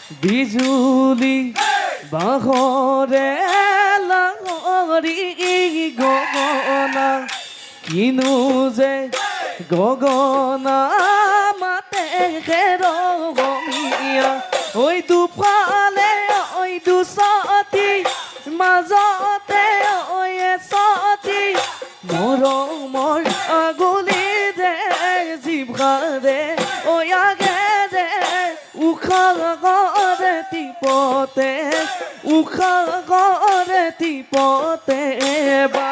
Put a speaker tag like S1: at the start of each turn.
S1: বিজুলি বাহরে লাগরি গগনা কিনু যে গগনা মাতে খেরমিয়া ওই দুফালে ওই দুসতি মাজতে ওই সতি মৰমৰ আগুলি দে জিভাৰে ওই আগে দে উশাহ কৰে টিপতে উশাহ কৰে টিপতে বা